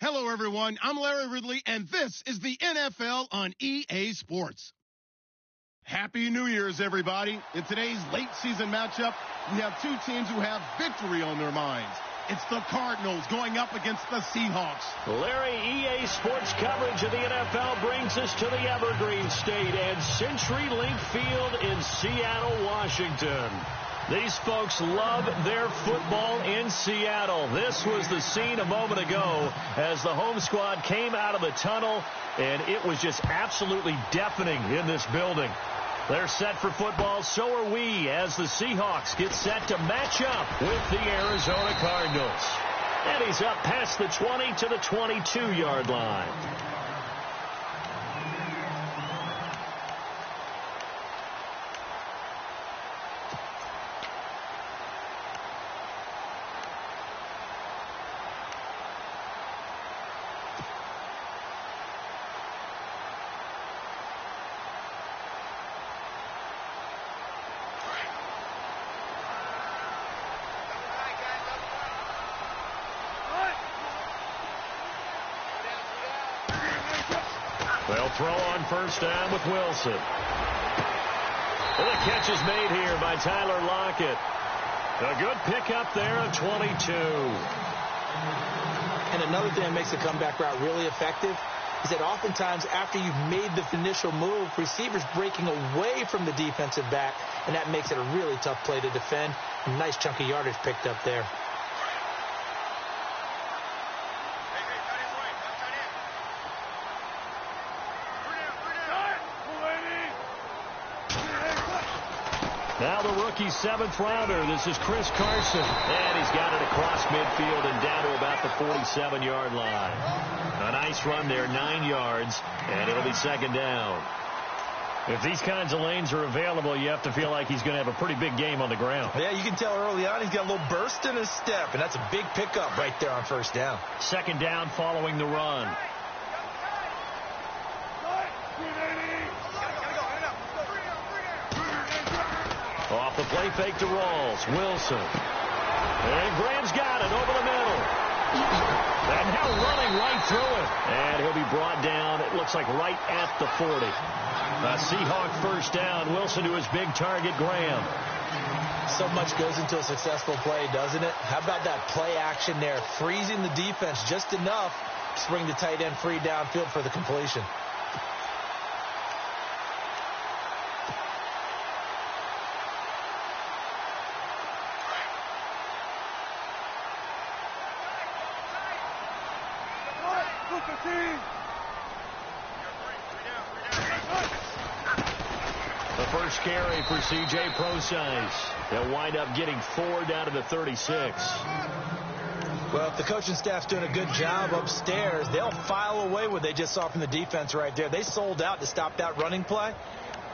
Hello, everyone. I'm Larry Ridley, and this is the NFL on EA Sports. Happy New Year's, everybody. In today's late season matchup, we have two teams who have victory on their minds. It's the Cardinals going up against the Seahawks. Larry, EA Sports coverage of the NFL brings us to the Evergreen State and CenturyLink Field in Seattle, Washington. These folks love their football in Seattle. This was the scene a moment ago as the home squad came out of the tunnel, and it was just absolutely deafening in this building. They're set for football, so are we, as the Seahawks get set to match up with the Arizona Cardinals. And he's up past the 20 to the 22-yard line. They'll throw on first down with Wilson. And the catch is made here by Tyler Lockett. A good pickup there of 22. And another thing that makes the comeback route really effective is that oftentimes after you've made the initial move, receivers breaking away from the defensive back, and that makes it a really tough play to defend. Nice chunk of yardage picked up there. Now the rookie seventh rounder. This is Chris Carson. And he's got it across midfield and down to about the 47-yard line. A nice run there, 9 yards, and it'll be second down. If these kinds of lanes are available, you have to feel like he's going to have a pretty big game on the ground. Yeah, you can tell early on he's got a little burst in his step, and that's a big pickup right there on first down. Second down following the run. Off the play fake to Rawls. Wilson. And Graham's got it over the middle. And now running right through it. And he'll be brought down, it looks like right at the 40. A Seahawk first down. Wilson to his big target, Graham. So much goes into a successful play, doesn't it? How about that play action there? Freezing the defense just enough to bring the tight end free downfield for the completion. The first carry for C.J. Procise. They'll wind up getting 4 down to the 36. Well, if the coaching staff's doing a good job upstairs, they'll file away what they just saw from the defense right there. They sold out to stop that running play.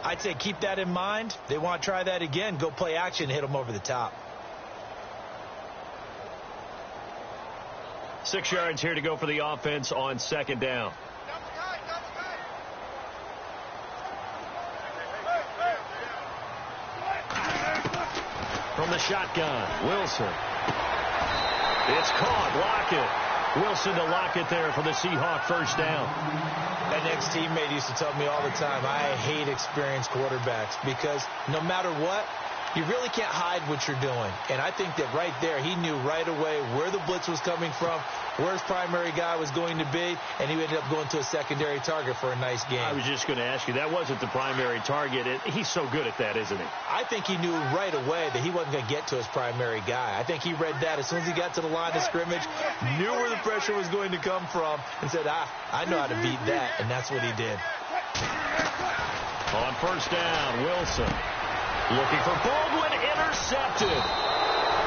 I'd say keep that in mind. They want to try that again. Go play action, hit them over the top. 6 yards here to go for the offense on second down. From the shotgun, Wilson. It's caught. Lockett. Wilson to Lockett there for the Seahawk first down. An ex-teammate used to tell me all the time, I hate experienced quarterbacks because no matter what, you really can't hide what you're doing. And I think that right there, he knew right away where the blitz was coming from, where his primary guy was going to be, and he ended up going to a secondary target for a nice game. I was just going to ask you, that wasn't the primary target. He's so good at that, isn't he? I think he knew right away that he wasn't going to get to his primary guy. I think he read that as soon as he got to the line of scrimmage, knew where the pressure was going to come from, and said, I know how to beat that, and that's what he did. On first down, Wilson. Looking for Baldwin, intercepted.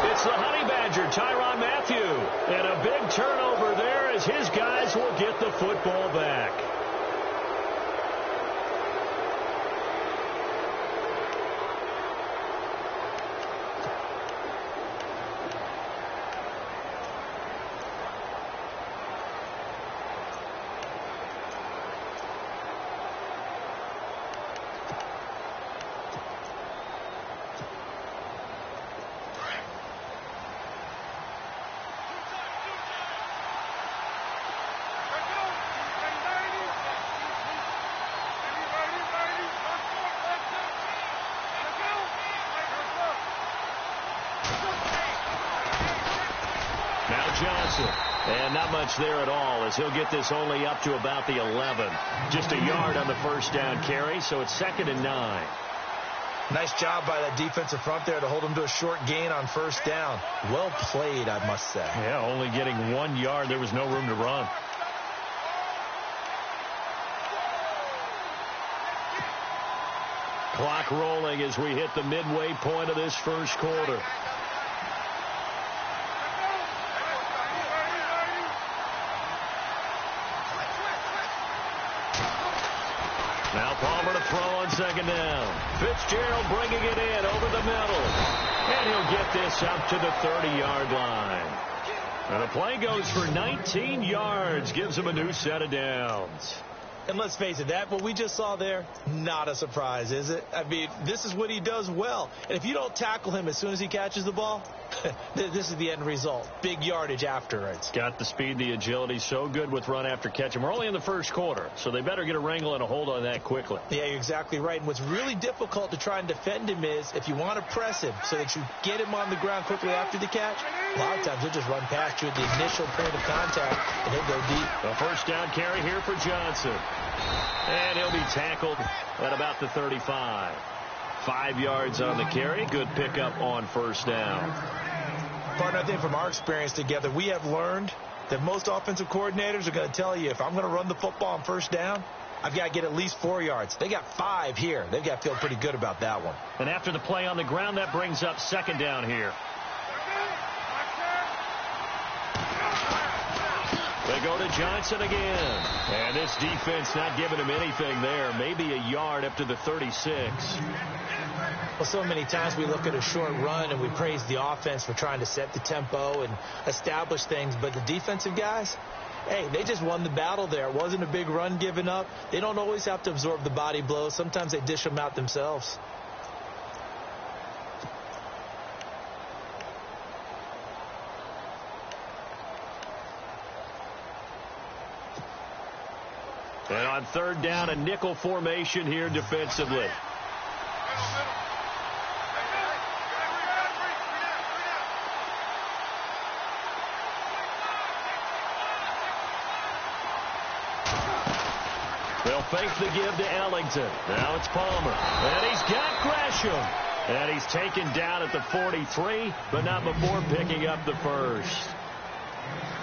It's the Honey Badger, Tyrann Mathieu. And a big turnover there as his guys will get the football back. Johnson. And not much there at all, as he'll get this only up to about the 11. Just a yard on the first down carry, so it's 2nd and 9. Nice job by that defensive front there to hold him to a short gain on first down. Well played, I must say. Yeah, only getting 1 yard. There was no room to run. Clock rolling as we hit the midway point of this first quarter. Now Palmer to throw on 2nd down. Fitzgerald bringing it in over the middle. And he'll get this up to the 30-yard line. And the play goes for 19 yards. Gives him a new set of downs. And let's face it, what we just saw there, not a surprise, is it? I mean, this is what he does well. And if you don't tackle him as soon as he catches the ball, this is the end result. Big yardage after it. Got the speed, the agility, so good with run after catch. And we're only in the first quarter, so they better get a wrangle and a hold on that quickly. Yeah, you're exactly right. And what's really difficult to try and defend him is if you want to press him so that you get him on the ground quickly after the catch, a lot of times he'll just run past you at the initial point of contact, and he'll go deep. A first down carry here for Johnson. And he'll be tackled at about the 35. 5 yards on the carry. Good pickup on first down. Partner, I think from our experience together, we have learned that most offensive coordinators are going to tell you, if I'm going to run the football on first down, I've got to get at least 4 yards. They got 5 here. They've got to feel pretty good about that one. And after the play on the ground, that brings up 2nd down here. They go to Johnson again. And this defense not giving him anything there. Maybe a yard up to the 36. Well, so many times we look at a short run and we praise the offense for trying to set the tempo and establish things. But the defensive guys, hey, they just won the battle there. It wasn't a big run given up. They don't always have to absorb the body blows. Sometimes they dish them out themselves. And on 3rd down, a nickel formation here defensively. They'll fake the give to Ellington. Now it's Palmer. And he's got Gresham. And he's taken down at the 43, but not before picking up the first.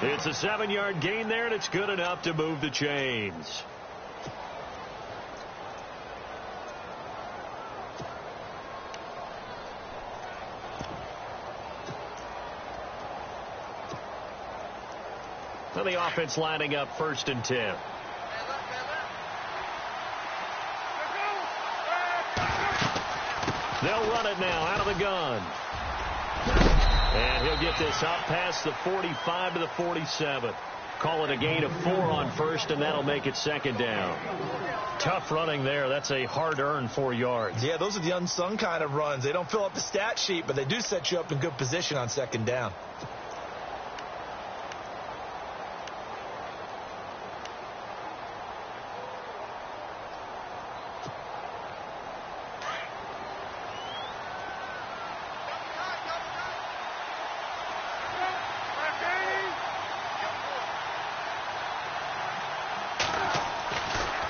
It's a 7-yard gain there, and it's good enough to move the chains. Well, the offense lining up 1st and 10. They'll run it now out of the gun. And he'll get this up past the 45 to the 47. Call it a gain of 4 on first, and that'll make it 2nd down. Tough running there. That's a hard-earned 4 yards. Yeah, those are the unsung kind of runs. They don't fill up the stat sheet, but they do set you up in good position on 2nd down.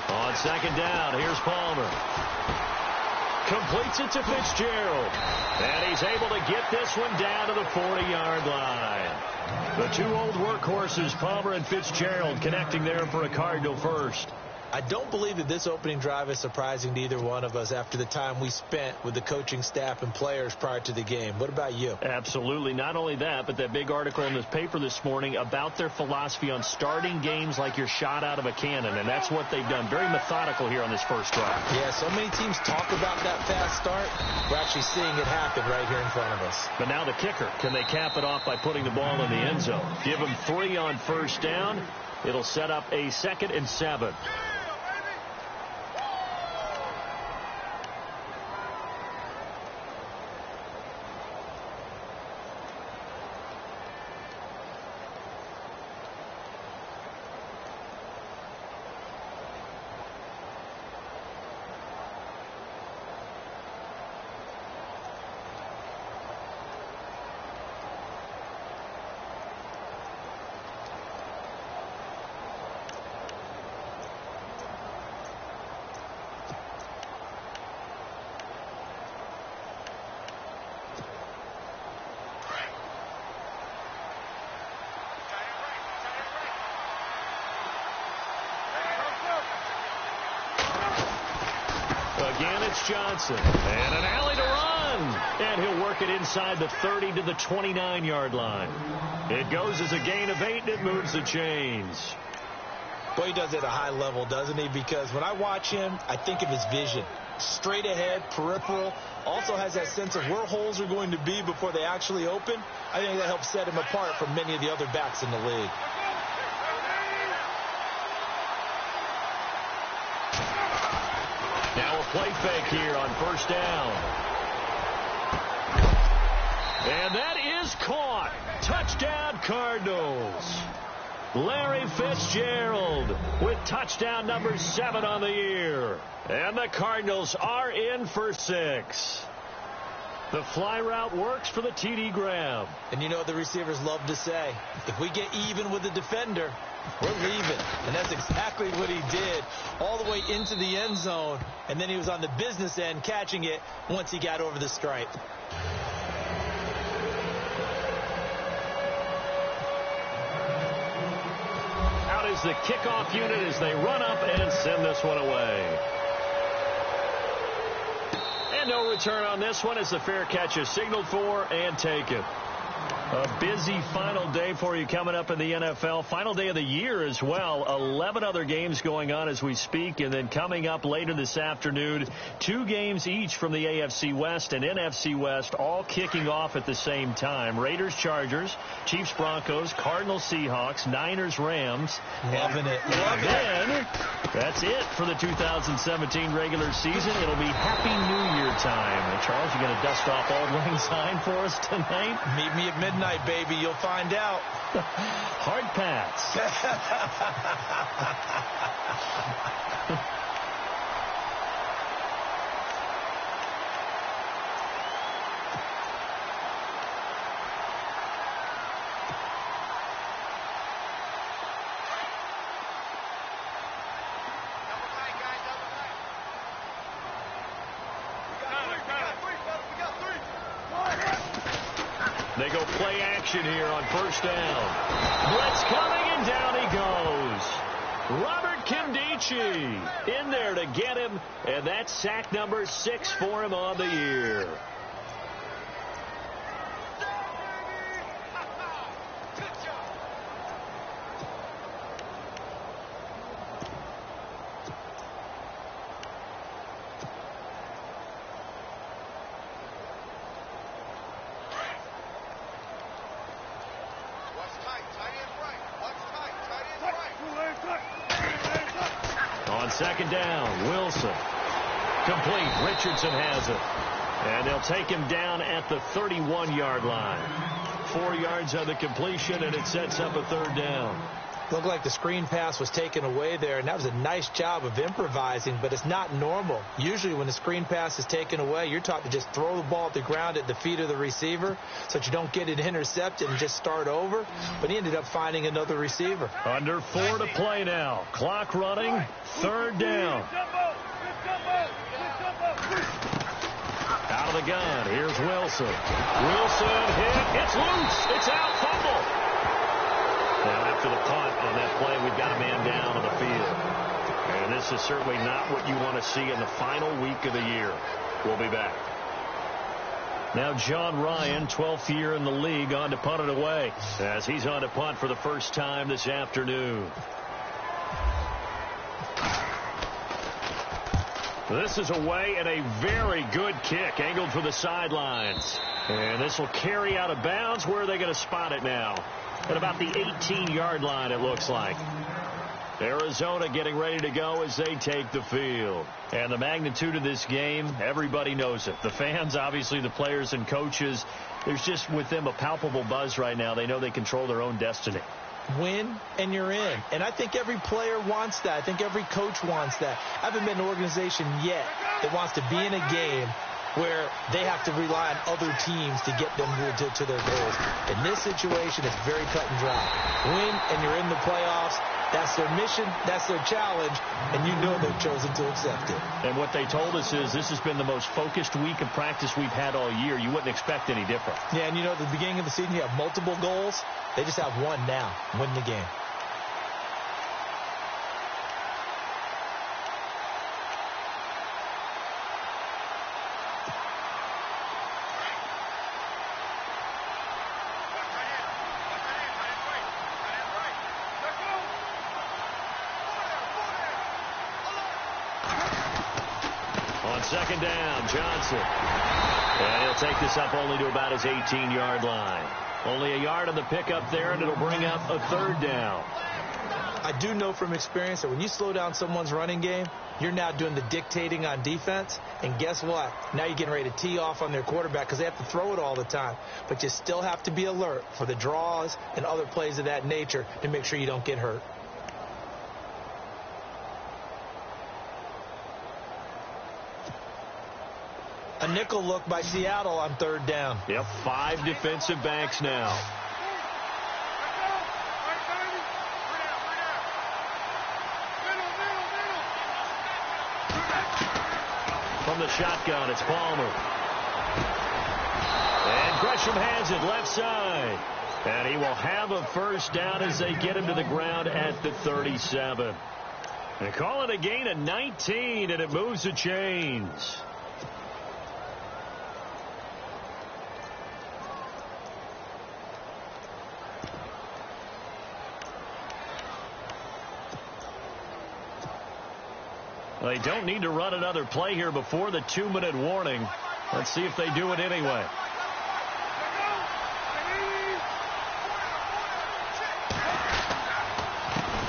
On 2nd down, here's Palmer. Completes it to Fitzgerald. And he's able to get this one down to the 40-yard line. The 2 old workhorses, Palmer and Fitzgerald, connecting there for a Cardinal first. I don't believe that this opening drive is surprising to either one of us after the time we spent with the coaching staff and players prior to the game. What about you? Absolutely. Not only that, but that big article in this paper this morning about their philosophy on starting games like you're shot out of a cannon, and that's what they've done. Very methodical here on this first drive. Yeah, so many teams talk about that fast start. We're actually seeing it happen right here in front of us. But now the kicker. Can they cap it off by putting the ball in the end zone? Give them 3 on first down. It'll set up a 2nd and 7. Again, it's Johnson. And an alley to run. And he'll work it inside the 30 to the 29-yard line. It goes as a gain of 8, and it moves the chains. Boy, he does it at a high level, doesn't he? Because when I watch him, I think of his vision. Straight ahead, peripheral. Also has that sense of where holes are going to be before they actually open. I think that helps set him apart from many of the other backs in the league. Now a play fake here on first down. And that is caught. Touchdown, Cardinals. Larry Fitzgerald with touchdown number 7 on the year. And the Cardinals are in for 6. The fly route works for the TD grab. And you know what the receivers love to say? If we get even with the defender, we're leaving. And that's exactly what he did all the way into the end zone. And then he was on the business end catching it once he got over the stripe. Out is the kickoff unit as they run up and send this one away. And no return on this one as the fair catch is signaled for and taken. A busy final day for you coming up in the NFL. Final day of the year as well. 11 other games going on as we speak. And then coming up later this afternoon, 2 games each from the AFC West and NFC West, all kicking off at the same time. Raiders, Chargers, Chiefs, Broncos, Cardinals, Seahawks, Niners, Rams. Loving it. And then that's it for the 2017 regular season. It'll be Happy New Year time. Charles, you going to dust off Auld Lang Syne for us tonight? Meet me at midnight, baby. You'll find out. Hard pass. They go play action here on first down. Blitz coming, and down he goes. Robert Kimdichie in there to get him, and that's sack number 6 for him on the year. On second down, Wilson. Complete. Richardson has it. And they'll take him down at the 31-yard line. 4 yards on the completion, and it sets up a third down. Looked like the screen pass was taken away there, and that was a nice job of improvising, but it's not normal. Usually when the screen pass is taken away, you're taught to just throw the ball at the ground at the feet of the receiver so that you don't get it intercepted and just start over. But he ended up finding another receiver. Under 4 to play now. Clock running. Third down. Out of the gun. Here's Wilson. Wilson hit. It's loose. It's out. Fumble. Now, after the punt on that play, we've got a man down on the field. And this is certainly not what you want to see in the final week of the year. We'll be back. Now, John Ryan, 12th year in the league, on to punt it away as he's on to punt for the first time this afternoon. This is away and a very good kick angled for the sidelines. And this will carry out of bounds. Where are they going to spot it now? At about the 18-yard line, it looks like. Arizona getting ready to go as they take the field. And the magnitude of this game, everybody knows it. The fans, obviously the players and coaches, there's just with them a palpable buzz right now. They know they control their own destiny. Win, and you're in. And I think every player wants that. I think every coach wants that. I haven't been an organization yet that wants to be in a game where they have to rely on other teams to get them to their goals. In this situation, it's very cut and dry. Win, and you're in the playoffs. That's their mission. That's their challenge. And you know they've chosen to accept it. And what they told us is this has been the most focused week of practice we've had all year. You wouldn't expect any different. Yeah, and you know, at the beginning of the season, you have multiple goals. They just have one now. Win the game. second down, Johnson. And he'll take this up only to about his 18-yard line. Only a yard on the pickup there, and it'll bring up a third down. I do know from experience that when you slow down someone's running game, you're now doing the dictating on defense. And guess what? Now you're getting ready to tee off on their quarterback because they have to throw it all the time. But you still have to be alert for the draws and other plays of that nature to make sure you don't get hurt. A nickel look by Seattle on third down. Yep, 5 defensive backs now. From the shotgun, it's Palmer. And Gresham has it left side. And he will have a first down as they get him to the ground at the 37. They call it a gain of 19, and it moves the chains. They don't need to run another play here before the 2-minute warning. Let's see if they do it anyway.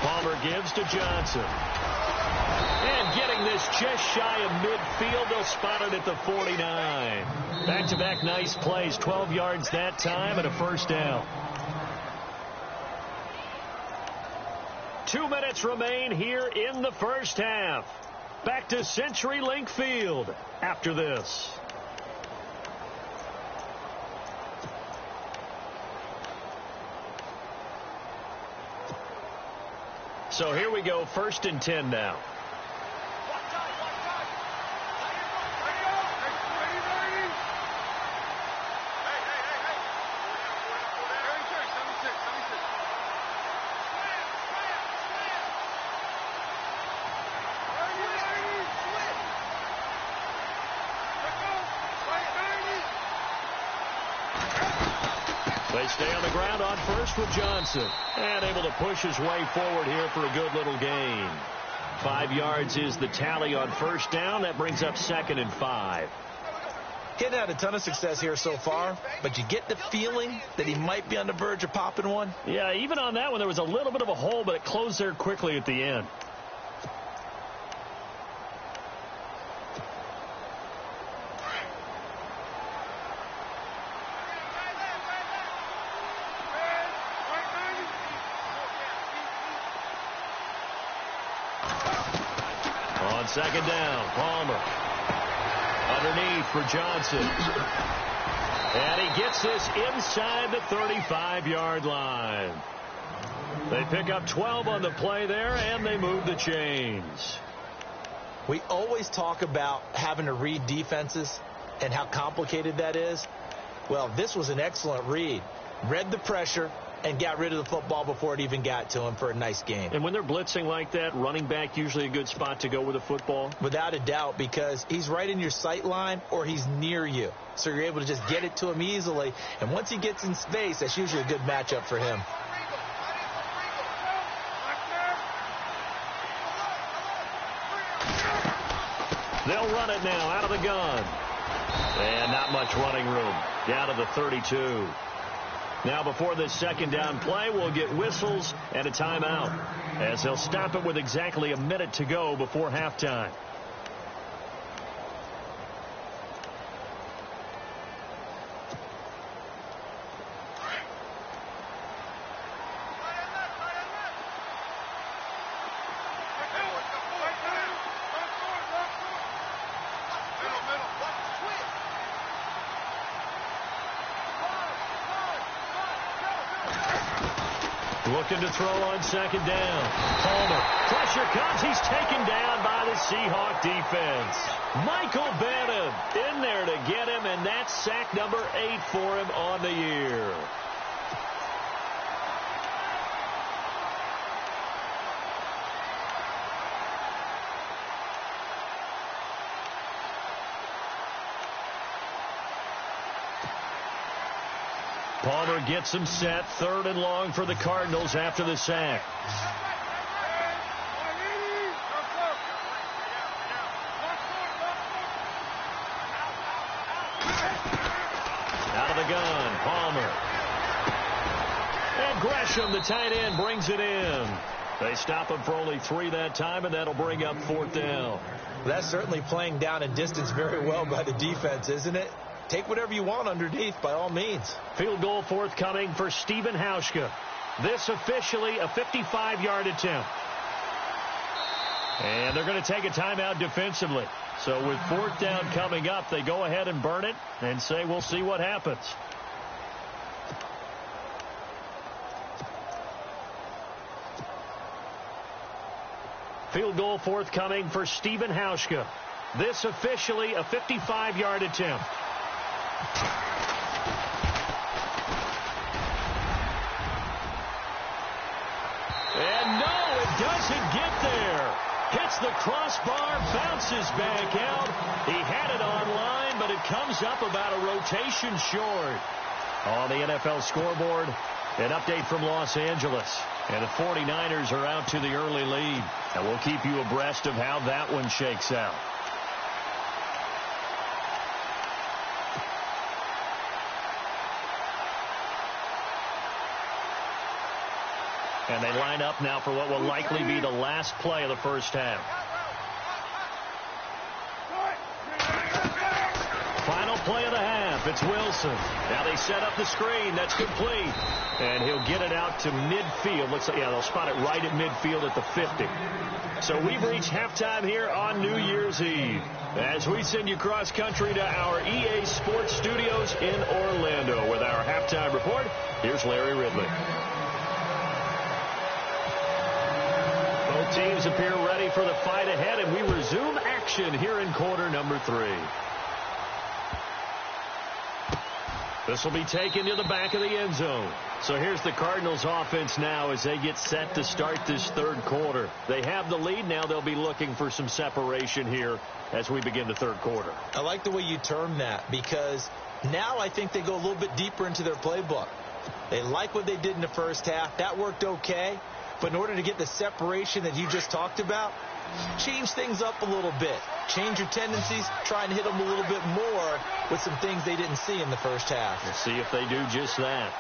Palmer gives to Johnson. And getting this just shy of midfield, they'll spot it at the 49. Back-to-back nice plays, 12 yards that time and a first down. 2 minutes remain here in the first half. Back to CenturyLink Field after this. So here we go, 1st and 10 now. They stay on the ground on first with Johnson. And able to push his way forward here for a good little gain. 5 yards is the tally on first down. That brings up 2nd and 5. He hadn't had a ton of success here so far, but you get the feeling that he might be on the verge of popping one. Yeah, even on that one, there was a little bit of a hole, but it closed there quickly at the end. On second down, Palmer. Underneath for Johnson. And he gets this inside the 35-yard line. They pick up 12 on the play there, and they move the chains. We always talk about having to read defenses and how complicated that is. Well, this was an excellent read. Read the pressure and got rid of the football before it even got to him for a nice gain. And when they're blitzing like that, running back usually a good spot to go with the football? Without a doubt, because he's right in your sight line or he's near you. So you're able to just get it to him easily. And once he gets in space, that's usually a good matchup for him. They'll run it now out of the gun. And not much running room. Down to the 32. Now before this second down play, we'll get whistles and a timeout, as they'll stop it with exactly a minute to go before halftime. Looking to throw on second down. Palmer. Pressure comes. He's taken down by the Seahawk defense. Michael Bannon in there to get him, and that's sack number 8 for him on the year. Palmer gets him set. 3rd and long for the Cardinals after the sack. the gun, Palmer. And Gresham, the tight end, brings it in. They stop him for only 3 that time, and that'll bring up 4th down. That's certainly playing down and distance very well by the defense, isn't it? Take whatever you want underneath, by all means. Field goal forthcoming for Stephen Hauschka. This officially a 55-yard attempt. And they're going to take a timeout defensively. So with 4th down coming up, they go ahead and burn it and say we'll see what happens. Field goal forthcoming for Stephen Hauschka. This officially a 55-yard attempt. And no, it doesn't get there. Hits the crossbar, bounces back out. He had it online, but it comes up about a rotation short. On the NFL scoreboard, an update from Los Angeles. And the 49ers are out to the early lead. And we'll keep you abreast of how that one shakes out. And they line up now for what will likely be the last play of the first half. Final play of the half. It's Wilson. Now they set up the screen. That's complete. And he'll get it out to midfield. Looks like, yeah, they'll spot it right at midfield at the 50. So we've reached halftime here on New Year's Eve. As we send you cross country to our EA Sports Studios in Orlando with our halftime report, here's Larry Ridley. Both teams appear ready for the fight ahead, and we resume action here in quarter number 3. This will be taken to the back of the end zone. So here's the Cardinals offense now as they get set to start this third quarter. They have the lead. Now they'll be looking for some separation here as we begin the third quarter. I like the way you term that, because now I think they go a little bit deeper into their playbook. They like what they did in the first half. That worked okay. But in order to get the separation that you just talked about, change things up a little bit. Change your tendencies. Try and hit them a little bit more with some things they didn't see in the first half. We'll see if they do just that.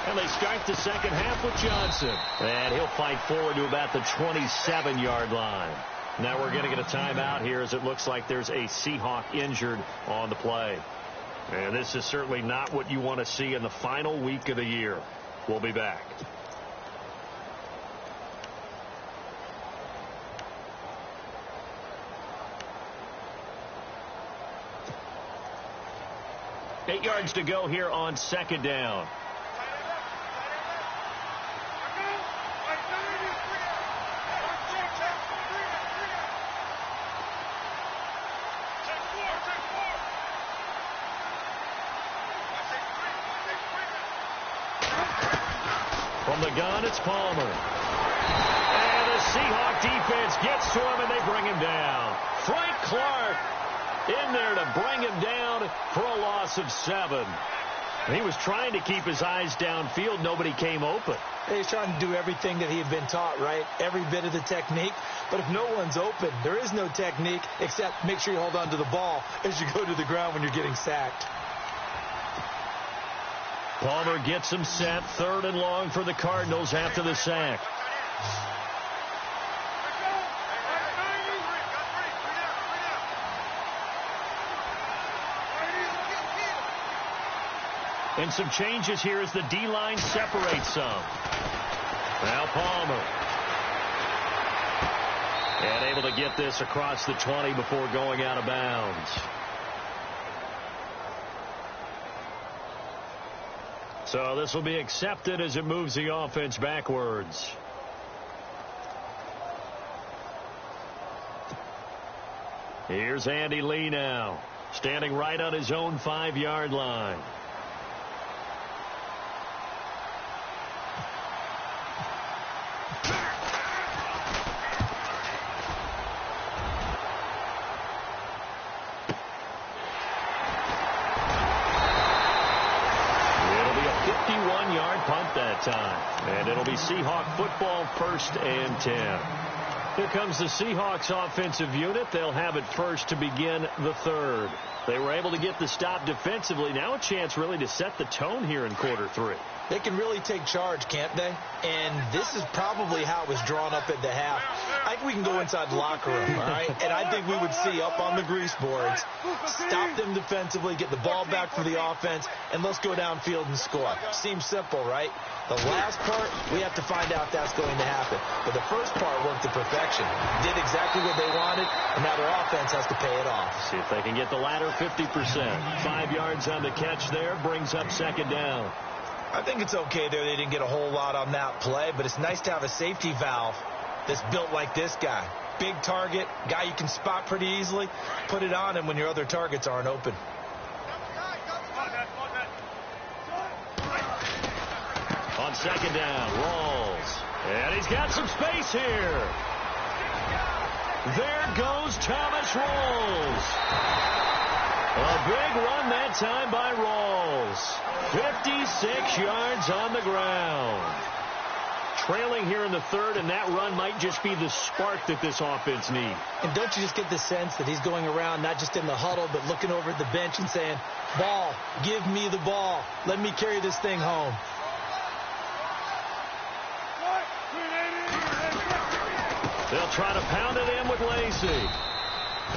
And they start the second half with Johnson. And he'll fight forward to about the 27-yard line. Now we're going to get a timeout here as it looks like there's a Seahawk injured on the play. And this is certainly not what you want to see in the final week of the year. We'll be back. Eight yards to go here on second down. From the gun, it's Palmer. And the Seahawk defense gets to him, and they bring him down. Frank Clark in there to bring him down for a loss of 7. He was trying to keep his eyes downfield. Nobody came open. He's trying to do everything that he had been taught, right? Every bit of the technique. But if no one's open, there is no technique except make sure you hold on to the ball as you go to the ground when you're getting sacked. Palmer gets him set. 3rd and long for the Cardinals after the sack. And some changes here as the D-line separates some. Now Palmer. And able to get this across the 20 before going out of bounds. So this will be accepted as it moves the offense backwards. Here's Andy Lee now, standing right on his own 5-yard line. Time. And it'll be Seahawk football, 1st and 10. Here comes the Seahawks offensive unit. They'll have it first to begin the 3rd. They were able to get the stop defensively. Now a chance really to set the tone here in quarter 3. They can really take charge, can't they? And this is probably how it was drawn up at the half. I think we can go inside the locker room, all right? And I think we would see up on the grease boards, stop them defensively, get the ball back for the offense, and let's go downfield and score. Seems simple, right? The last part, we have to find out if that's going to happen. But the first part worked to perfection. Did exactly what they wanted, and now their offense has to pay it off. See if they can get the latter 50%. 5 yards on the catch there, brings up 2nd down. I think it's okay there. They didn't get a whole lot on that play, but it's nice to have a safety valve that's built like this guy. Big target, guy you can spot pretty easily. Put it on him when your other targets aren't open. On 2nd down, Rawls. And he's got some space here. There goes Thomas Rawls. A big run that time by Rawls. 56 yards on the ground. Trailing here in the 3rd, and that run might just be the spark that this offense needs. And don't you just get the sense that he's going around not just in the huddle, but looking over at the bench and saying, ball, give me the ball. Let me carry this thing home. They'll try to pound it in with Lacey.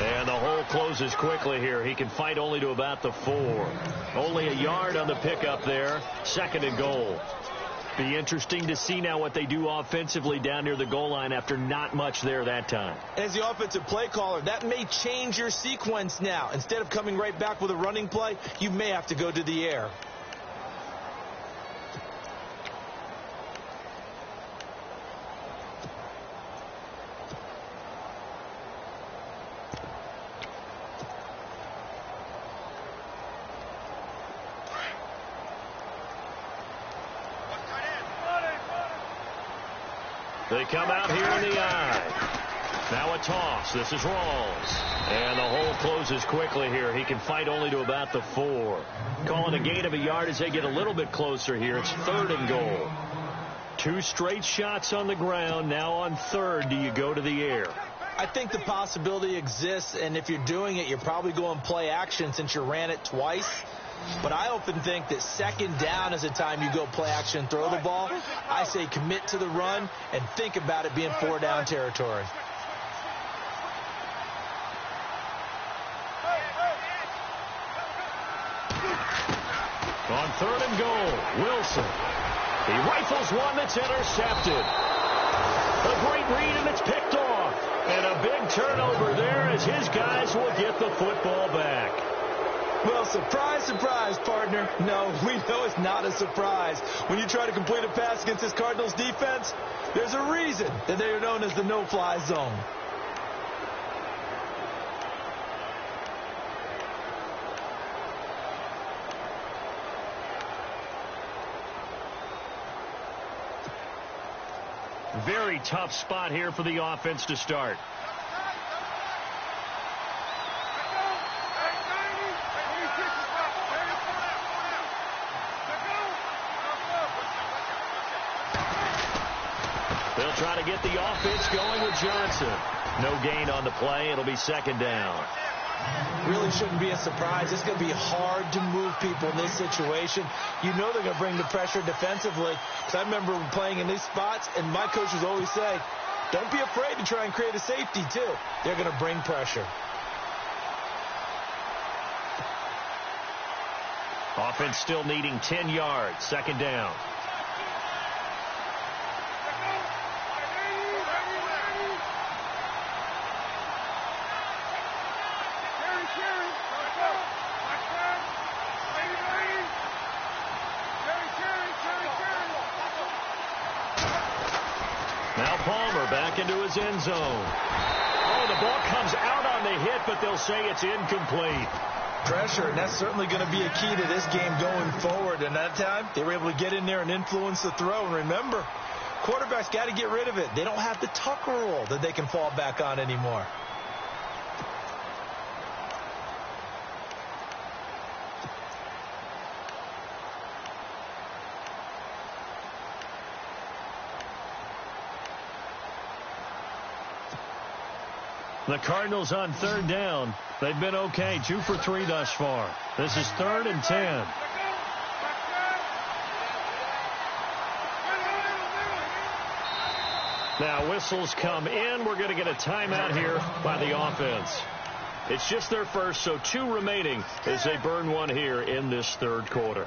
And the hole closes quickly here. He can fight only to about the 4. Only a yard on the pickup there. 2nd and goal. Be interesting to see now what they do offensively down near the goal line after not much there that time. As the offensive play caller, that may change your sequence now. Instead of coming right back with a running play, you may have to go to the air. They come out here in the eye. Now a toss. This is Rawls. And the hole closes quickly here. He can fight only to about the 4. Calling a gain of a yard as they get a little bit closer here. It's 3rd and goal. 2 straight shots on the ground. Now on 3rd, do you go to the air? I think the possibility exists, and if you're doing it, you're probably going play action since you ran it twice. But I often think that 2nd down is the time you go play action and throw the ball. I say commit to the run and think about it being 4-down territory. On 3rd and goal, Wilson. He rifles one that's intercepted. A great read, and it's picked off. And a big turnover there as his guys will get the football back. Well, surprise, surprise, partner. No, we know it's not a surprise. When you try to complete a pass against this Cardinals defense, there's a reason that they are known as the no-fly zone. Very tough spot here for the offense to start. They'll try to get the offense going with Johnson. No gain on the play. It'll be 2nd down. Really shouldn't be a surprise. It's going to be hard to move people in this situation. You know they're going to bring the pressure defensively. Because I remember playing in these spots, and my coaches always say, don't be afraid to try and create a safety, too. They're going to bring pressure. Offense still needing 10 yards. 2nd down. Now Palmer back into his end zone. Oh, the ball comes out on the hit, but they'll say it's incomplete. Pressure, and that's certainly going to be a key to this game going forward. And that time, they were able to get in there and influence the throw. And remember, quarterbacks got to get rid of it. They don't have the Tucker rule that they can fall back on anymore. The Cardinals on third down. They've been okay, 2 for 3 thus far. This is 3rd and 10. Now whistles come in. We're going to get a timeout here by the offense. It's just their first, so 2 remaining as they burn one here in this third quarter.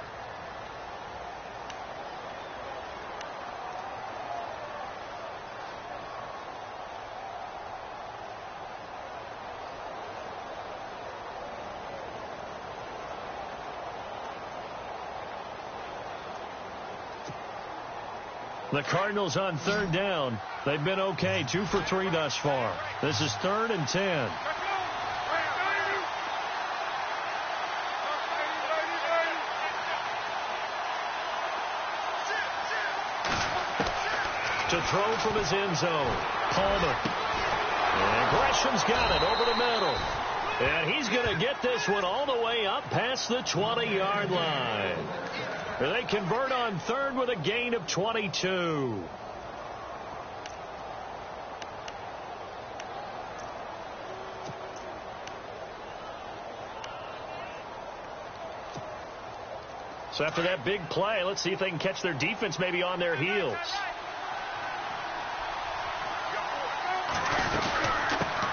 The Cardinals on third down. They've been okay, 2 for 3 thus far. This is 3rd and 10. To throw from his end zone, Palmer. And Gresham's got it over the middle. And he's going to get this one all the way up past the 20-yard line. They convert on third with a gain of 22. So after that big play, let's see if they can catch their defense maybe on their heels.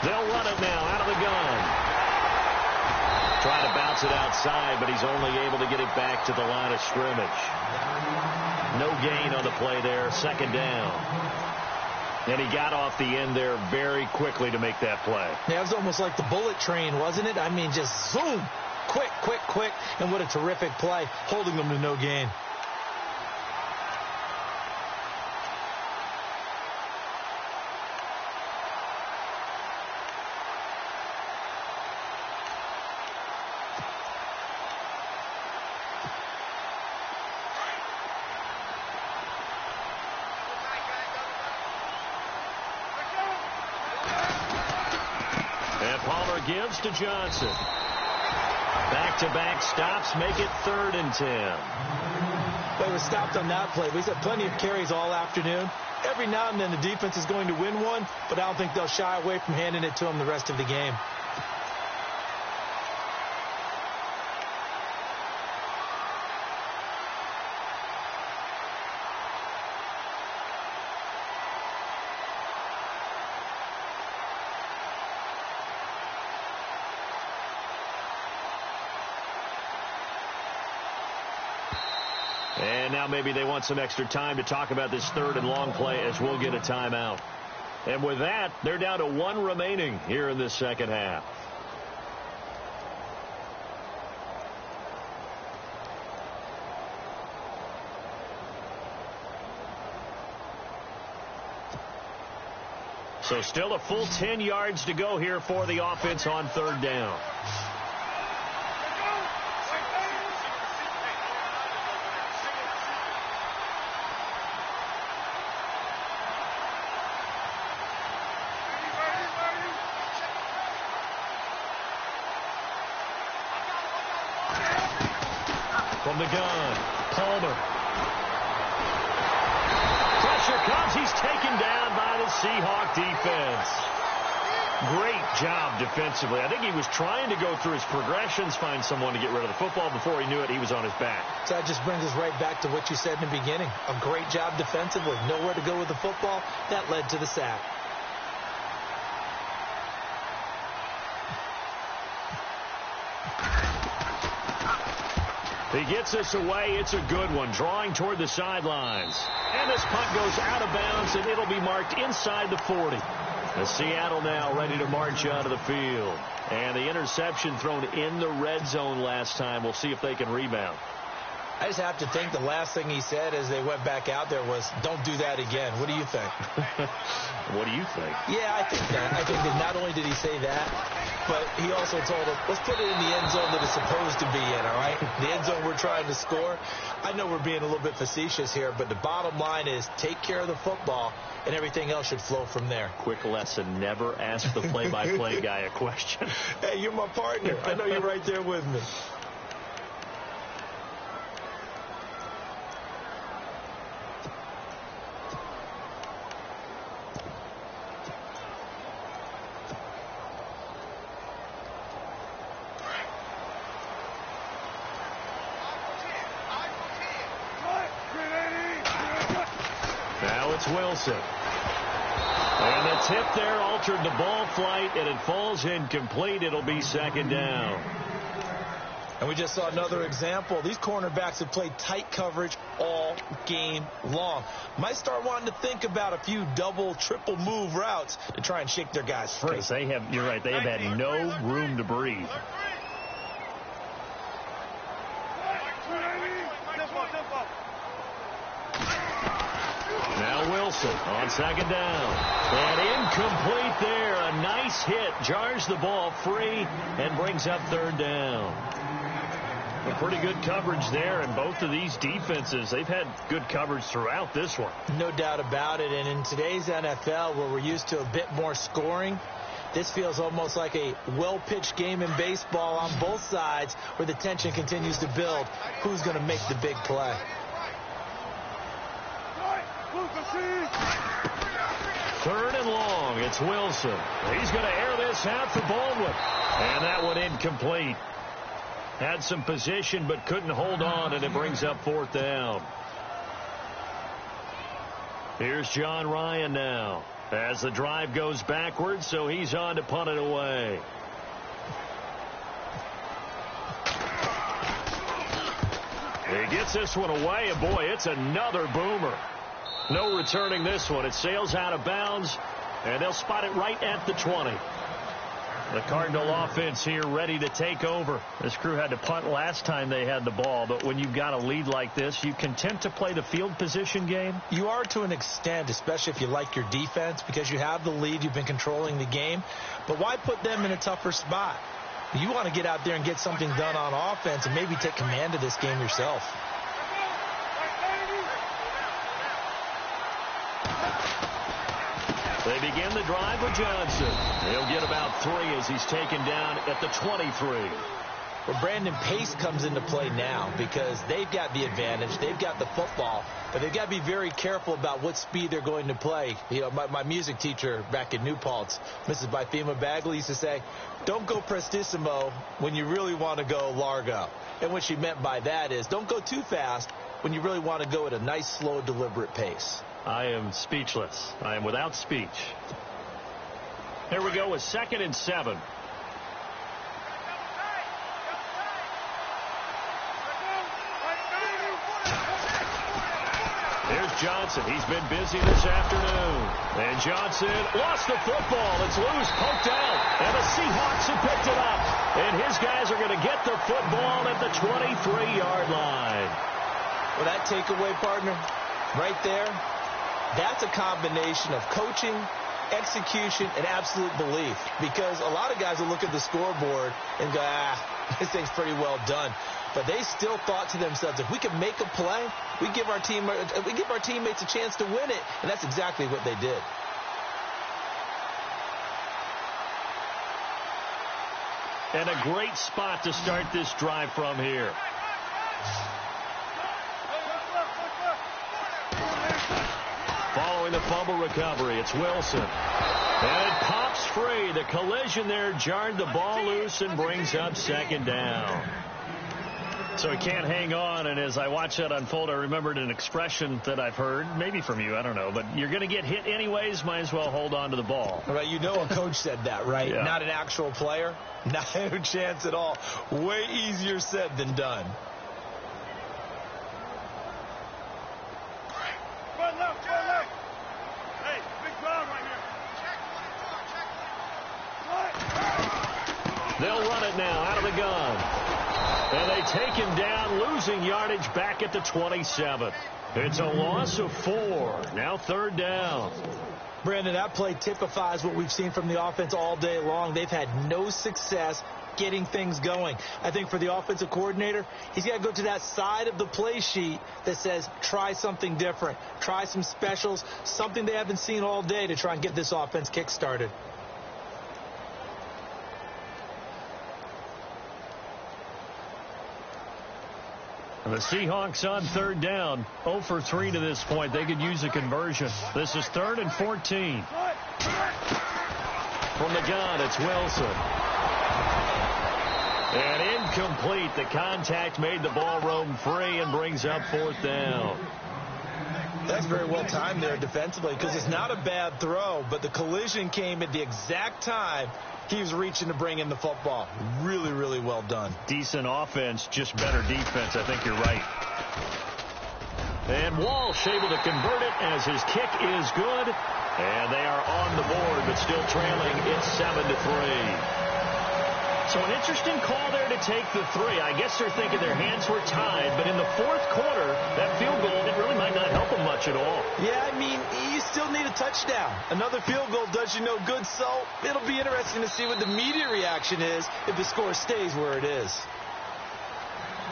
They'll run it now out of the gun. Trying to bounce it outside, but he's only able to get it back to the line of scrimmage. No gain on the play there, 2nd down. And he got off the end there very quickly to make that play. Yeah, it was almost like the bullet train, wasn't it? I mean, just zoom. Quick, quick, quick. And what a terrific play, holding them to no gain. Gives to Johnson. Back-to-back stops make it 3rd and 10. They were stopped on that play. We've had plenty of carries all afternoon. Every now and then the defense is going to win one, but I don't think they'll shy away from handing it to them the rest of the game. And now maybe they want some extra time to talk about this 3rd and long play as we'll get a timeout. And with that, they're down to 1 remaining here in this second half. So still a full 10 yards to go here for the offense on 3rd down. From the gun, Palmer. Pressure comes. He's taken down by the Seahawk defense. Great job defensively. I think he was trying to go through his progressions, find someone to get rid of the football. Before he knew it, he was on his back. So that just brings us right back to what you said in the beginning. A great job defensively. Nowhere to go with the football. That led to the sack. He gets this away. It's a good one. Drawing toward the sidelines. And this punt goes out of bounds, and it'll be marked inside the 40. As Seattle now ready to march out of the field. And the interception thrown in the red zone last time. We'll see if they can rebound. I just have to think the last thing he said as they went back out there was, don't do that again. What do you think? What do you think? Yeah, I think that. I think that not only did he say that, but he also told him, let's put it in the end zone that it's supposed to be in, all right? The end zone we're trying to score. I know we're being a little bit facetious here, but the bottom line is take care of the football, and everything else should flow from there. Quick lesson, never ask the play-by-play guy a question. Hey, you're my partner. I know you're right there with me. Wilson. And the tip there altered the ball flight, and it falls incomplete. It'll be second down. And we just saw another example. These cornerbacks have played tight coverage all game long. Might start wanting to think about a few double, triple move routes to try and shake their guys free. Because you're right, they have had no room to breathe. Now Wilson on second down. And incomplete there. A nice hit. Jars the ball free and brings up third down. A pretty good coverage there, and both of these defenses, they've had good coverage throughout this one. No doubt about it. And in today's NFL, where we're used to a bit more scoring, this feels almost like a well-pitched game in baseball on both sides where the tension continues to build. Who's going to make the big play? Third and long. It's Wilson. He's going to air this out for Baldwin. And that one incomplete. Had some position but couldn't hold on, and it brings up fourth down. Here's John Ryan now as the drive goes backwards, so he's on to punt it away. He gets this one away, and boy, it's another boomer. No returning this one. It sails out of bounds, and they'll spot it right at the 20. The Cardinal offense here ready to take over. This crew had to punt last time they had the ball, but when you've got a lead like this, you content to play the field position game? You are to an extent, especially if you like your defense, because you have the lead, you've been controlling the game. But why put them in a tougher spot? You want to get out there and get something done on offense and maybe take command of this game yourself. They begin the drive with Johnson. He'll get about 3 as he's taken down at the 23. Well, Brandon, pace comes into play now because they've got the advantage. They've got the football, but they've got to be very careful about what speed they're going to play. You know, my music teacher back in New Paltz, Mrs. Bythema Bagley, used to say, don't go prestissimo when you really want to go largo. And what she meant by that is don't go too fast when you really want to go at a nice, slow, deliberate pace. I am speechless. I am without speech. Here we go with 2nd and 7. Here's Johnson. He's been busy this afternoon. And Johnson lost the football. It's loose, poked out. And the Seahawks have picked it up. And his guys are going to get the football at the 23-yard line. Well, that takeaway, partner, right there, that's a combination of coaching, execution, and absolute belief. Because a lot of guys will look at the scoreboard and go, this thing's pretty well done. But they still thought to themselves, if we can make a play, we give our teammates a chance to win it. And that's exactly what they did. And a great spot to start this drive from here. Following the fumble recovery, it's Wilson. And it pops free. The collision there jarred the ball loose and brings up second down. So he can't hang on, and as I watch that unfold, I remembered an expression that I've heard, maybe from you, I don't know, but you're going to get hit anyways, might as well hold on to the ball. Right, you know a coach said that, right? Yeah. Not an actual player. Not a chance at all. Way easier said than done. They'll run it now out of the gun. And they take him down, losing yardage back at the 27. It's a loss of 4. Now third down. Brandon, that play typifies what we've seen from the offense all day long. They've had no success getting things going. I think for the offensive coordinator, he's got to go to that side of the play sheet that says try something different. Try some specials, something they haven't seen all day to try and get this offense kick-started. The Seahawks on third down, 0 for 3 to this point. They could use a conversion. This is 3rd and 14. From the gun, it's Wilson. And incomplete. The contact made the ball roam free and brings up 4th down. That's very well timed there defensively because it's not a bad throw, but the collision came at the exact time he was reaching to bring in the football. Really, really well done. Decent offense, just better defense. I think you're right. And Walsh able to convert it as his kick is good. And they are on the board, but still trailing. It's 7-3. So an interesting call there to take the 3. I guess they're thinking their hands were tied, but in the fourth quarter, that field goal, it really might not help them much at all. Yeah, I mean, you still need a touchdown. Another field goal does you no good, so it'll be interesting to see what the media reaction is if the score stays where it is.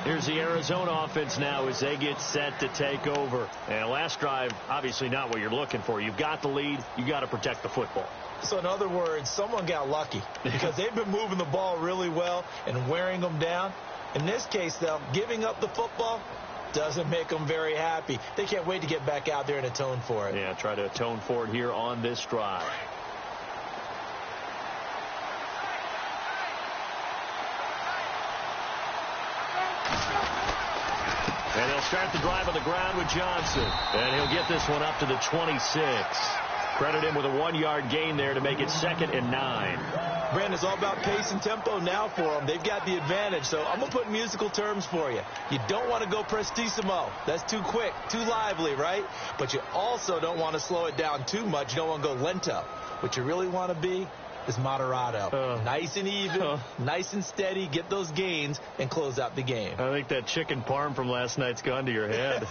Here's the Arizona offense now as they get set to take over. And last drive, obviously not what you're looking for. You've got the lead. You got to protect the football. So in other words, someone got lucky because they've been moving the ball really well and wearing them down. In this case, though, giving up the football doesn't make them very happy. They can't wait to get back out there and atone for it. Yeah, try to atone for it here on this drive. And they'll start the drive on the ground with Johnson. And he'll get this one up to the 26. Credit him with a 1-yard gain there to make it 2nd and 9. Brandon, it's all about pace and tempo now for them. They've got the advantage. So I'm going to put musical terms for you. You don't want to go prestissimo. That's too quick, too lively, right? But you also don't want to slow it down too much. You don't want to go lento. What you really want to be is moderato. Nice and even, nice and steady, get those gains, and close out the game. I think that chicken parm from last night's gone to your head.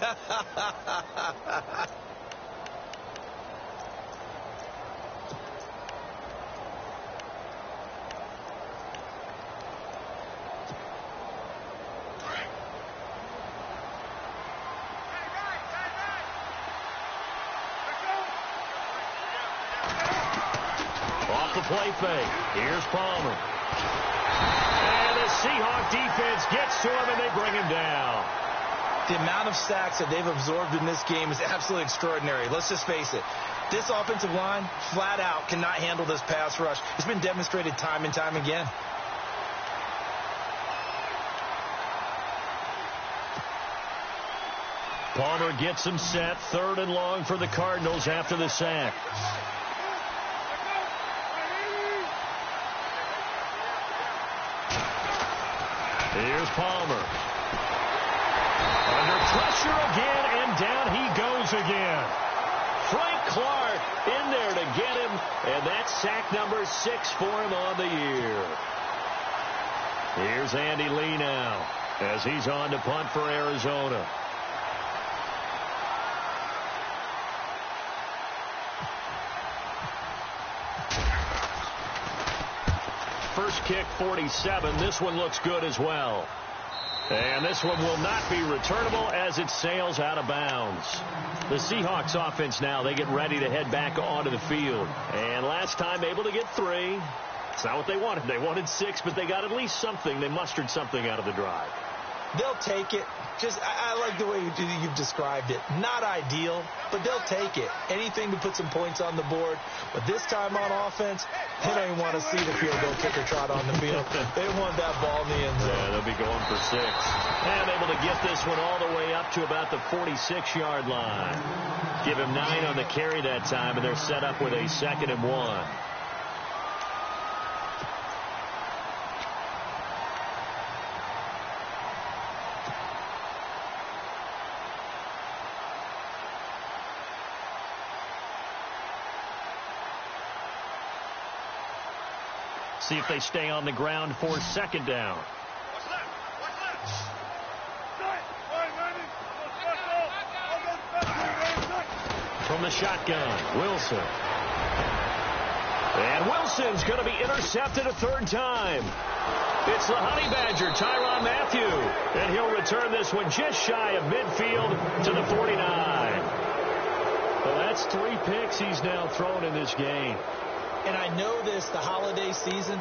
Play fake. Here's Palmer. And the Seahawk defense gets to him, and they bring him down. The amount of sacks that they've absorbed in this game is absolutely extraordinary. Let's just face it. This offensive line, flat out, cannot handle this pass rush. It's been demonstrated time and time again. Palmer gets him set. 3rd and long for the Cardinals after the sack. Here's Palmer. Under pressure again, and down he goes again. Frank Clark in there to get him, and that's sack number 6 for him on the year. Here's Andy Lee now as he's on to punt for Arizona. First kick, 47. This one looks good as well. And this one will not be returnable as it sails out of bounds. The Seahawks offense now, they get ready to head back onto the field. And last time able to get 3. It's not what they wanted. They wanted 6, but they got at least something. They mustered something out of the drive. They'll take it. I like the way you've described it. Not ideal, but they'll take it. Anything to put some points on the board. But this time on offense, they don't even want to see the field goal kicker trot on the field. They want that ball in the end zone. Yeah, they'll be going for 6. And able to get this one all the way up to about the 46-yard line. Give him 9 on the carry that time, and they're set up with a 2nd and 1. See if they stay on the ground for 2nd down. From the shotgun, Wilson. And Wilson's going to be intercepted a 3rd time. It's the Honey Badger, Tyrann Mathieu. And he'll return this one just shy of midfield to the 49. Well, that's 3 picks he's now thrown in this game. And I know this, the holiday season,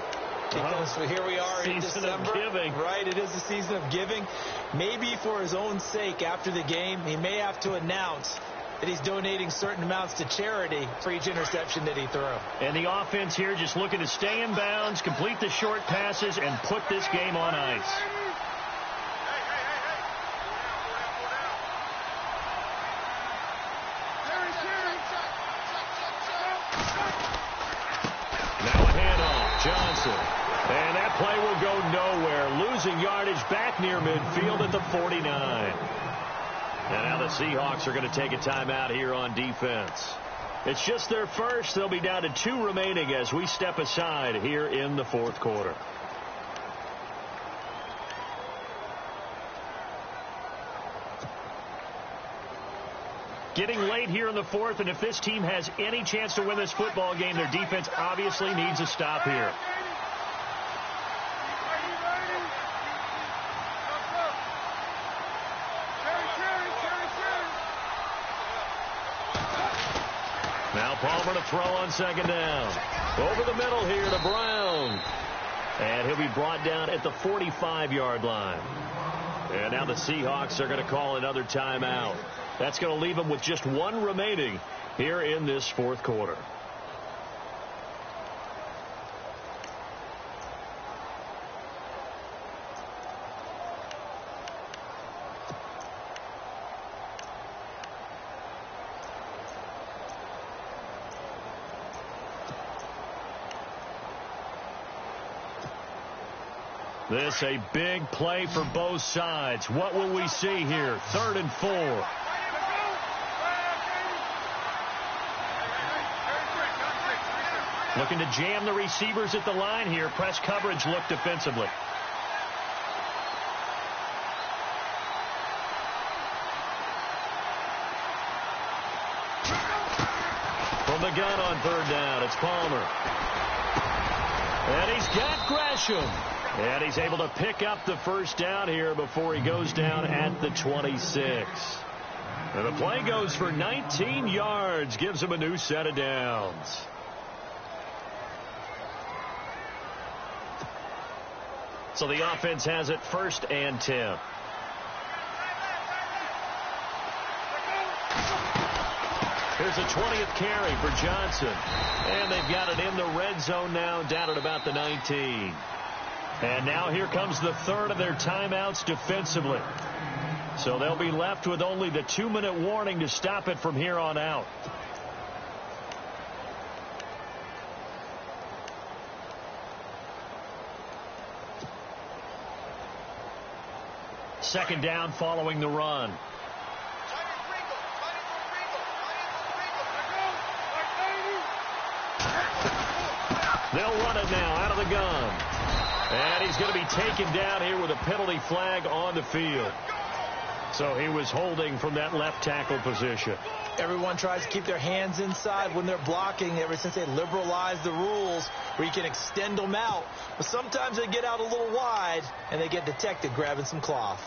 because here we are in December. Season of giving. Right, it is the season of giving. Maybe for his own sake after the game, he may have to announce that he's donating certain amounts to charity for each interception that he threw. And the offense here just looking to stay in bounds, complete the short passes, and put this game on ice. Now a handoff. Johnson. And that play will go nowhere. Losing yardage back near midfield at the 49. And now the Seahawks are going to take a timeout here on defense. It's just their first. They'll be down to 2 remaining as we step aside here in the fourth quarter. Getting late here in the fourth, and if this team has any chance to win this football game, their defense obviously needs a stop here. Now Palmer to throw on second down. Over the middle here to Brown. And he'll be brought down at the 45-yard line. And now the Seahawks are going to call another timeout. That's going to leave them with just 1 remaining here in this fourth quarter. This a big play for both sides. What will we see here? 3rd and 4. Looking to jam the receivers at the line here. Press coverage look defensively. From the gun on 3rd down, it's Palmer. And he's got Gresham. And he's able to pick up the first down here before he goes down at the 26. And the play goes for 19 yards. Gives him a new set of downs. So the offense has it 1st and 10. Here's a 20th carry for Johnson. And they've got it in the red zone now, down at about the 19. And now here comes the 3rd of their timeouts defensively. So they'll be left with only the 2-minute warning to stop it from here on out. Second down following the run. They'll run it now out of the gun. And he's going to be taken down here with a penalty flag on the field. So he was holding from that left tackle position. Everyone tries to keep their hands inside when they're blocking ever since they liberalized the rules where you can extend them out. But sometimes they get out a little wide and they get detected grabbing some cloth.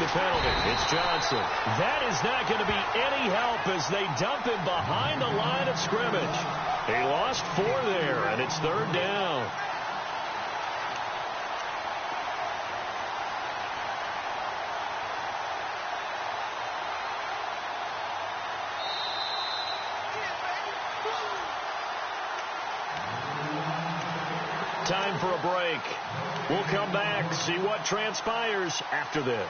Penalty. It's Johnson. That is not going to be any help as they dump him behind the line of scrimmage. He lost 4 there, and it's 3rd down. Time for a break. We'll come back, see what transpires after this.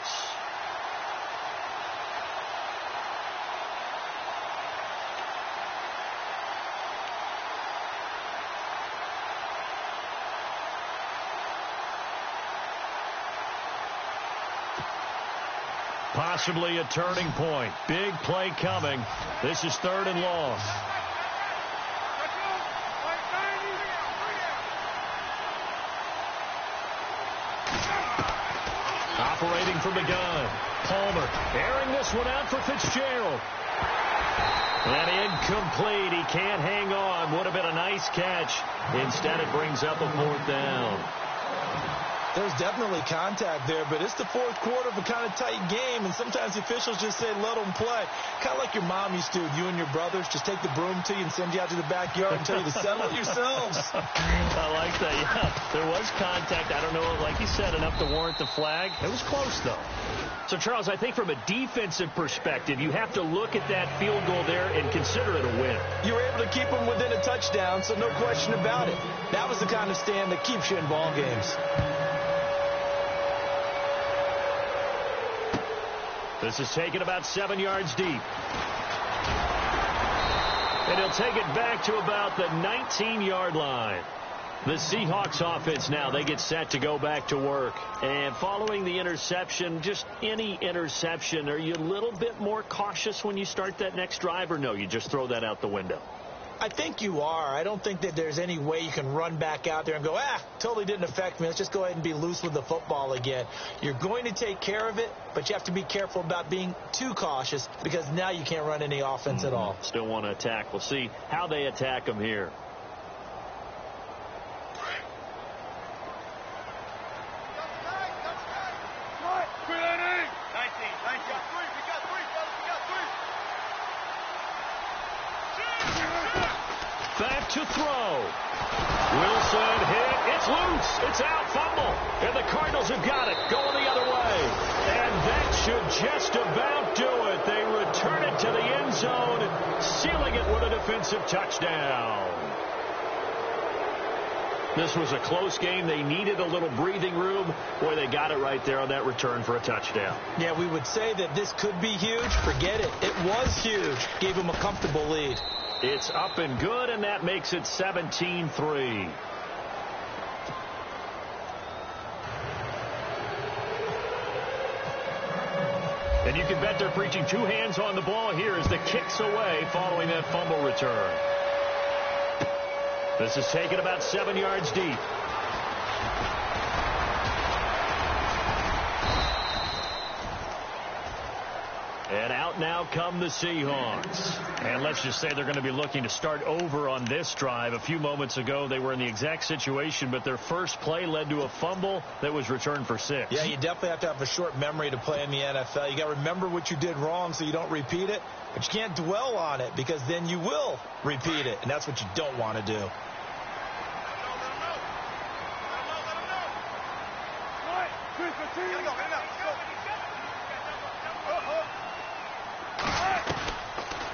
Possibly a turning point. Big play coming. This is 3rd and long. Operating from the gun. Palmer airing this one out for Fitzgerald. And incomplete. He can't hang on. Would have been a nice catch. Instead, it brings up a 4th down. There was definitely contact there, but it's the fourth quarter of a kind of tight game, and sometimes the officials just say, let them play. Kind of like your mom used to, you and your brothers, just take the broom to you and send you out to the backyard and tell you to settle it yourselves. I like that, yeah. There was contact. I don't know, like you said, enough to warrant the flag. It was close, though. So, Charles, I think from a defensive perspective, you have to look at that field goal there and consider it a win. You were able to keep them within a touchdown, so no question about it. That was the kind of stand that keeps you in ball games. This is taken about 7 yards deep. And he'll take it back to about the 19-yard line. The Seahawks offense now, they get set to go back to work. And following the interception, just any interception, are you a little bit more cautious when you start that next drive, or no, you just throw that out the window? I think you are. I don't think that there's any way you can run back out there and go, totally didn't affect me. Let's just go ahead and be loose with the football again. You're going to take care of it, but you have to be careful about being too cautious because now you can't run any offense at all. Still want to attack. We'll see how they attack them here. Back to throw. Wilson hit. It's loose. It's out. Fumble. And the Cardinals have got it. Going the other way. And that should just about do it. They return it to the end zone, sealing it with a defensive touchdown. This was a close game. They needed a little breathing room. Boy, they got it right there on that return for a touchdown. Yeah, we would say that this could be huge. Forget it. It was huge. Gave them a comfortable lead. It's up and good, and that makes it 17-3. And you can bet they're preaching two hands on the ball here as the kick's away following that fumble return. This is taken about 7 yards deep. And out now come the Seahawks. And let's just say they're going to be looking to start over on this drive. A few moments ago, they were in the exact situation, but their first play led to a fumble that was returned for 6. Yeah, you definitely have to have a short memory to play in the NFL. You got to remember what you did wrong so you don't repeat it, but you can't dwell on it because then you will repeat it, and that's what you don't want to do.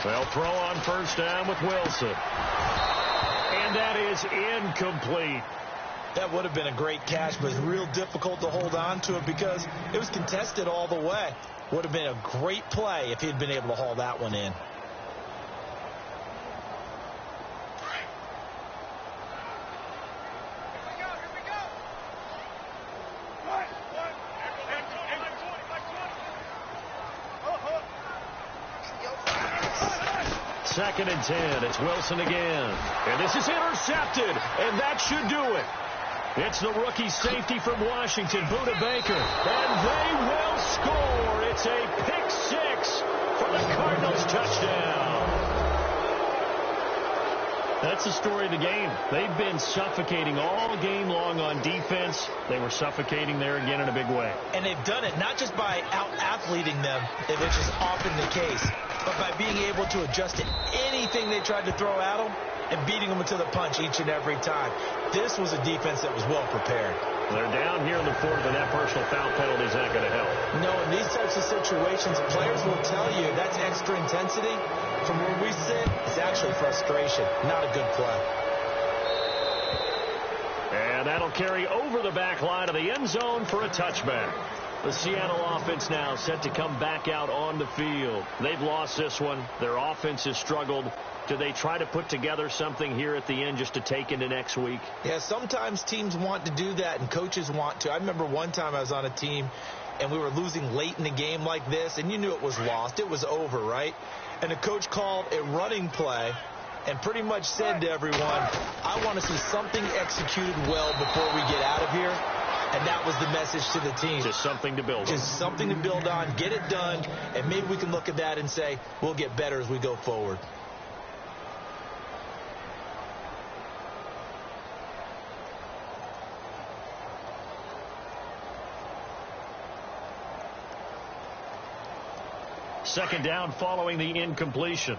They'll throw on first down with Wilson. And that is incomplete. That would have been a great catch, but it's real difficult to hold on to it because it was contested all the way. Would have been a great play if he'd been able to haul that one in. Second and 10. It's Wilson again. And this is intercepted. And that should do it. It's the rookie safety from Washington, Buda Baker. And they will score. It's a pick six for the Cardinals touchdown. That's the story of the game. They've been suffocating all game long on defense. They were suffocating there again in a big way. And they've done it not just by out-athleting them, which is often the case, but by being able to adjust to anything they tried to throw at them and beating them to the punch each and every time. This was a defense that was well prepared. They're down here in the fourth, and that personal foul penalty is not going to help. No, in these types of situations, players will tell you that's extra intensity. From where we sit, it's actually frustration, not a good play. And that'll carry over the back line of the end zone for a touchback. The Seattle offense now set to come back out on the field. They've lost this one. Their offense has struggled. Do they try to put together something here at the end just to take into next week? Yeah, sometimes teams want to do that and coaches want to. I remember one time I was on a team and we were losing late in the game like this, and you knew it was lost. It was over, right? And the coach called a running play and pretty much said to everyone, I want to see something executed well before we get out of here. And that was the message to the team. Just something to build on. Just something to build on, get it done, and maybe we can look at that and say, we'll get better as we go forward. Second down following the incompletion.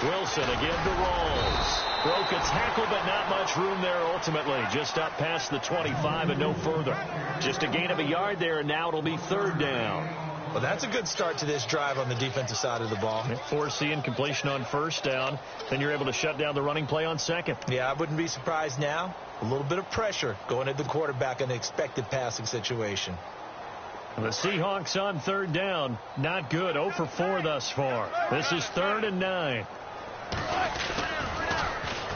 Wilson again to Rolls. Broke a tackle, but not much room there ultimately. Just up past the 25 and no further. Just a gain of a yard there, and now it'll be third down. Well, that's a good start to this drive on the defensive side of the ball. Force the incompletion on first down. Then you're able to shut down the running play on second. Yeah, I wouldn't be surprised now. A little bit of pressure going at the quarterback in an expected passing situation. The Seahawks on third down. Not good. 0 for 4 thus far. This is 3rd and 9.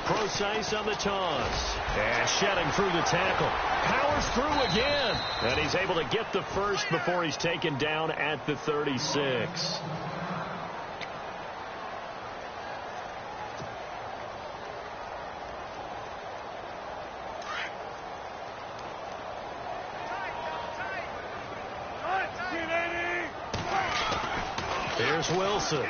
Procise on the toss. And shedding through the tackle. Powers through again. And he's able to get the first before he's taken down at the 36. Here's Wilson.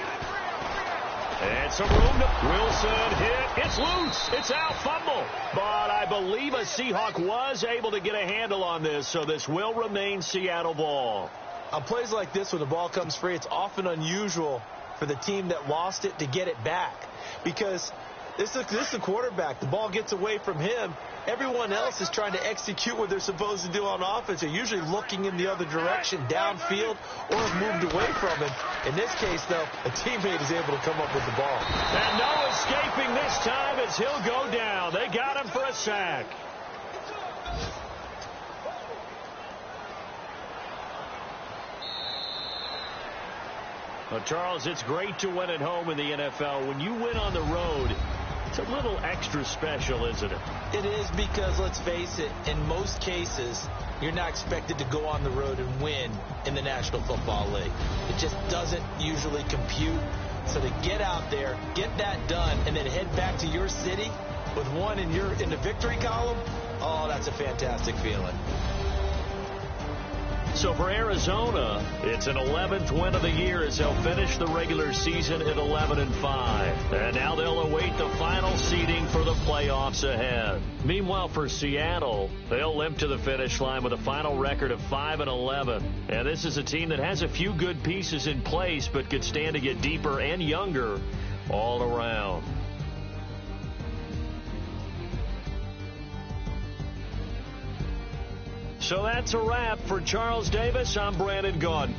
And some room to Wilson hit. It's loose. It's out. Fumble. But I believe a Seahawk was able to get a handle on this, so this will remain Seattle ball. On plays like this, when the ball comes free, it's often unusual for the team that lost it to get it back. Because this is the quarterback. The ball gets away from him. Everyone else is trying to execute what they're supposed to do on offense. They're usually looking in the other direction, downfield, or have moved away from him. In this case, though, a teammate is able to come up with the ball. And no escaping this time as he'll go down. They got him for a sack. Well, Charles, it's great to win at home in the NFL. When you win on the road, it's a little extra special, isn't it? It is, because, let's face it, in most cases, you're not expected to go on the road and win in the National Football League. It just doesn't usually compute. So to get out there, get that done, and then head back to your city with one in the victory column, oh, that's a fantastic feeling. So for Arizona, it's an 11th win of the year as they'll finish the regular season at 11-5. And now they'll await the final seeding for the playoffs ahead. Meanwhile, for Seattle, they'll limp to the finish line with a final record of 5-11. And this is a team that has a few good pieces in place, but could stand to get deeper and younger all around. So that's a wrap. For Charles Davis, I'm Brandon Gaudin.